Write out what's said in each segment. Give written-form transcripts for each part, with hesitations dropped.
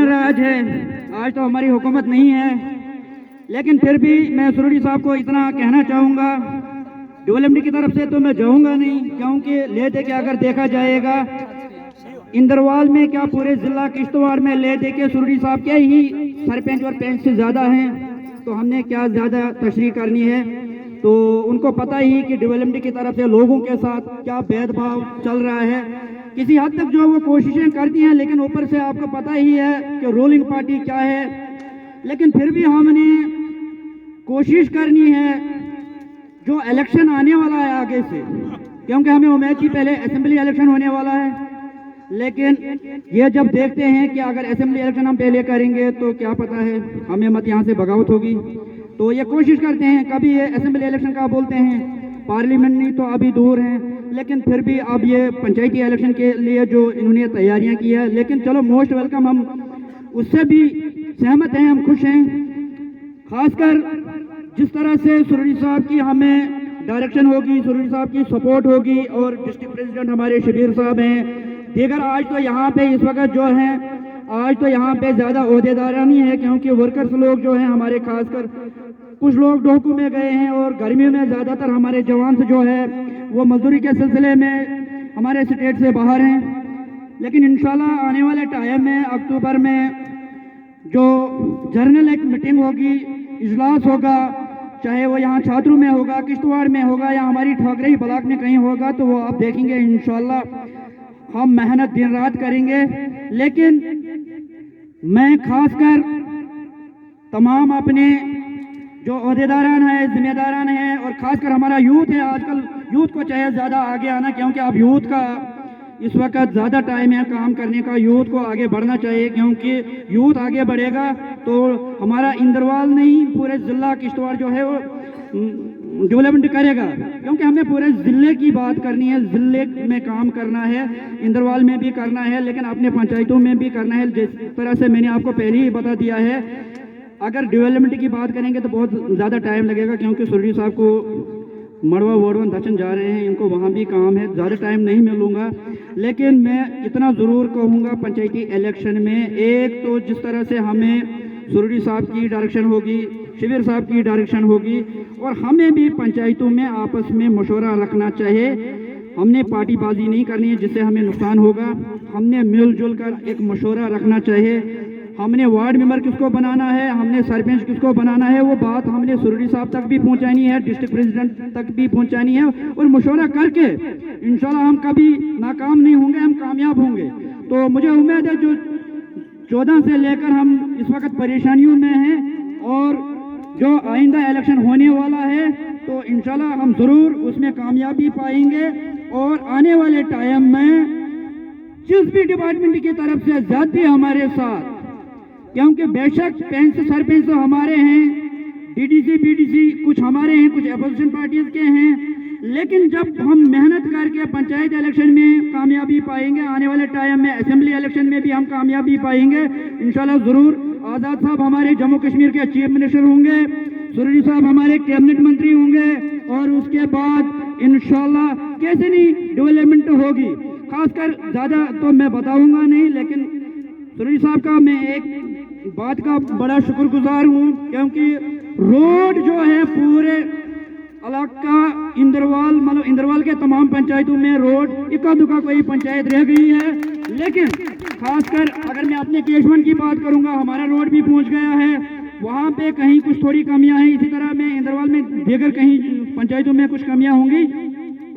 Governor राज है, आज तो हमारी हुकूमत नहीं है, लेकिन फिर भी मैं सुरुड़ी साहब को इतना कहना चाहूँगा, डेवलपमेंट की तरफ से तो मैं जाऊँगा नहीं, क्योंकि ले दे के अगर देखा जाएगा इंदरवाल में क्या पूरे ज़िला किश्तवाड़ में ले दे के सुरुड़ी साहब के ही सरपंच और पंच से ज़्यादा हैं, तो हमने क्या ज़्यादा तशरीह करनी है। तो उनको पता ही कि डेवलपमेंट की तरफ से लोगों के साथ क्या भेदभाव चल रहा है। किसी हद तक जो वो कोशिशें करती हैं, लेकिन ऊपर से आपको पता ही है कि रूलिंग पार्टी क्या है। लेकिन फिर भी हमने कोशिश करनी है, जो इलेक्शन आने वाला है आगे से, क्योंकि हमें उम्मीद थी पहले असेंबली इलेक्शन होने वाला है, लेकिन ये जब देखते हैं कि अगर असेंबली इलेक्शन हम पहले करेंगे तो क्या पता है हमें मत यहाँ से बगावत होगी। तो ये कोशिश करते हैं, कभी ये असेंबली इलेक्शन का बोलते हैं, पार्लियामेंट तो अभी दूर हैं, लेकिन फिर भी अब ये पंचायती इलेक्शन के लिए जो इन्होंने तैयारियां की है, लेकिन चलो मोस्ट वेलकम, हम उससे भी सहमत हैं, हम खुश हैं। खासकर जिस तरह से सुरुड़ी साहब की हमें डायरेक्शन होगी, सुरुड़ी साहब की सपोर्ट होगी, और डिस्ट्रिक्ट प्रेसिडेंट हमारे शबीर साहब हैं, दीगर आज तो यहाँ पे इस वक्त जो हैं, आज तो यहाँ पे ज़्यादा ओहदेदार नहीं है, क्योंकि वर्कर्स लोग जो हैं हमारे, खासकर कुछ लोग डोकू में गए हैं, और गर्मियों में ज़्यादातर हमारे जवान से जो है वो मजदूरी के सिलसिले में हमारे स्टेट से बाहर हैं। लेकिन इंशाल्लाह आने वाले टाइम में अक्टूबर में जो जर्नल एक मीटिंग होगी, इजलास होगा, चाहे वो यहाँ छात्रों में होगा, किश्तवाड़ में होगा, या हमारी ठाकरई ब्लॉक में कहीं होगा, तो वो आप देखेंगे इंशाल्लाह हम मेहनत दिन रात करेंगे। लेकिन मैं खासकर तमाम अपने जो अहदेदारान है, जिम्मेदारान हैं, और खासकर हमारा यूथ है, आजकल यूथ को चाहिए ज़्यादा आगे आना, क्योंकि अब यूथ का इस वक्त ज़्यादा टाइम है काम करने का, यूथ को आगे बढ़ना चाहिए, क्योंकि यूथ आगे बढ़ेगा तो हमारा इंदरवाल नहीं पूरे ज़िला किश्तवाड़ जो है वो डेवलपमेंट करेगा, क्योंकि हमें पूरे ज़िले की बात करनी है, ज़िले में काम करना है, इंदरवाल में भी करना है, लेकिन अपने पंचायतों में भी करना है। जिस तरह से मैंने आपको पहले ही बता दिया है, अगर डेवलपमेंट की बात करेंगे तो बहुत ज़्यादा टाइम लगेगा, क्योंकि सुरुड़ी साहब को मड़वा वोड़वन दर्शन जा रहे हैं, इनको वहाँ भी काम है, ज़्यादा टाइम नहीं मिलूँगा। लेकिन मैं इतना ज़रूर कहूँगा, पंचायती इलेक्शन में एक तो जिस तरह से हमें सुरुड़ी साहब की डायरेक्शन होगी, शबीर साहब की डायरेक्शन होगी, और हमें भी पंचायतों में आपस में मशवरा रखना चाहिए। हमने पार्टीबाजी नहीं करनी है जिससे हमें नुकसान होगा, हमने मिलजुल कर एक मशवरा रखना चाहिए। हमने वार्ड मेंबर किसको बनाना है, हमने सरपंच किसको बनाना है, वो बात हमने सुरुड़ी साहब तक भी पहुंचानी है, डिस्ट्रिक्ट प्रेसिडेंट तक भी पहुंचानी है, और मशवरा करके इंशाल्लाह हम कभी नाकाम नहीं होंगे, हम कामयाब होंगे। तो मुझे उम्मीद है जो 14 से लेकर हम इस वक्त परेशानियों में हैं, और जो आइंदा इलेक्शन होने वाला है तो इंशाल्लाह हम ज़रूर उसमें कामयाबी पाएंगे, और आने वाले टाइम में जिस भी डिपार्टमेंट की तरफ से ज़्यादा हमारे साथ, क्योंकि बेशक पंच सरपंच तो हमारे हैं, डीडीसी बीडीसी कुछ हमारे हैं, कुछ अपोजिशन पार्टीज के हैं, लेकिन जब हम मेहनत करके पंचायत इलेक्शन में कामयाबी पाएंगे, आने वाले टाइम में असेंबली इलेक्शन में भी हम कामयाबी पाएंगे इंशाल्लाह ज़रूर। आज़ाद साहब हमारे जम्मू कश्मीर के चीफ मिनिस्टर होंगे, सुरुड़ी साहब हमारे कैबिनेट मंत्री होंगे, और उसके बाद इंशाल्लाह कैसे नहीं डेवलपमेंट होगी। खासकर ज़्यादा तो मैं बताऊँगा नहीं, लेकिन सुरुड़ी साहब का मैं एक बात का बड़ा शुक्रगुजार हूँ, क्योंकि रोड जो है पूरे इलाका इंदरवाल, मतलब इंदरवाल के तमाम पंचायतों में रोड इक्का दुक्का कोई पंचायत रह गई है, लेकिन खासकर अगर मैं अपने केशवन की बात करूँगा, हमारा रोड भी पहुँच गया है, वहाँ पे कहीं कुछ थोड़ी कमियाँ हैं, इसी तरह में इंदरवाल में दीगर कहीं पंचायतों में कुछ कमियाँ होंगी,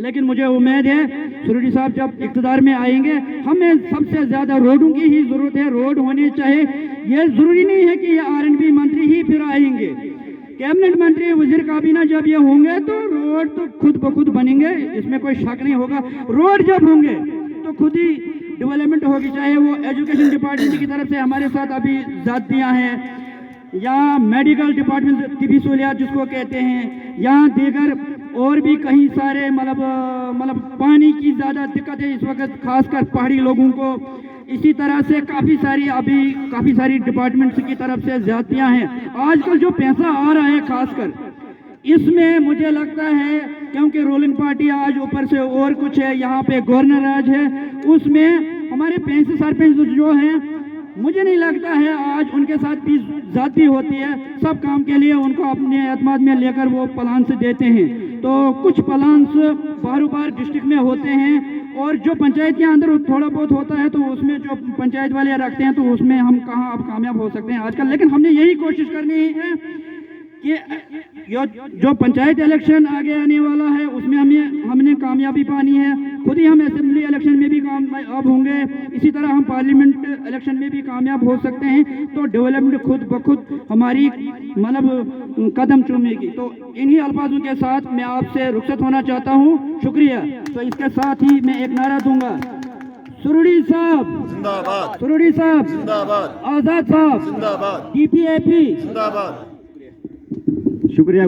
लेकिन मुझे उम्मीद है सुरुड़ी साहब जब इक़्तिदार में आएंगे, हमें सबसे ज़्यादा रोडों की ही ज़रूरत है, रोड होने चाहिए। ये ज़रूरी नहीं है कि ये R&B मंत्री ही फिर आएंगे, कैबिनेट मंत्री, वजीर काबीना जब ये होंगे तो रोड तो खुद ब खुद बनेंगे, इसमें कोई शक नहीं होगा। रोड जब होंगे तो खुद ही डेवलपमेंट होगी, चाहे वो एजुकेशन डिपार्टमेंट की तरफ से हमारे साथ अभी ज़्यादतियाँ हैं, या मेडिकल डिपार्टमेंट तिबी सहूलियात जिसको कहते हैं, या दीगर और भी कहीं सारे मतलब पानी की ज़्यादा दिक्कत है इस वक्त, खासकर पहाड़ी लोगों को। इसी तरह से काफ़ी सारी डिपार्टमेंट्स की तरफ से ज़्यादतियाँ हैं। आजकल जो पैसा आ रहा है खासकर इसमें मुझे लगता है, क्योंकि रूलिंग पार्टी आज ऊपर से और कुछ है, यहाँ पे गवर्नर राज है, उसमें हमारे 35 सरपंच जो हैं मुझे नहीं लगता है आज उनके साथ भी जाती होती है। सब काम के लिए उनको अपने एतमाद में लेकर वो प्लान से देते हैं। तो कुछ प्लान्स बार बार डिस्ट्रिक्ट में होते हैं और जो पंचायत के अंदर थोड़ा बहुत होता है तो उसमें जो पंचायत वाले रखते हैं तो उसमें हम कहाँ अब कामयाब हो सकते हैं आजकल। लेकिन हमने यही कोशिश करनी है कि जो पंचायत इलेक्शन आगे आने वाला है उसमें हमने कामयाबी पानी है। खुद ही हम असेंबली इलेक्शन में भी कामयाब होंगे, इसी तरह हम पार्लियामेंट इलेक्शन में भी कामयाब हो सकते हैं। तो डेवलपमेंट खुद ब खुद हमारी मतलब कदम चूमेगी। तो इन्हीं अल्फाजों के साथ मैं आपसे रुखसत होना चाहता हूँ। शुक्रिया। तो इसके साथ ही मैं एक नारा दूंगा, सुरुड़ी साहब जिंदाबाद, सुरुड़ी साहब जिंदाबाद, आजाद साहब जिंदाबाद, DPAP जिंदाबाद। शुक्रिया।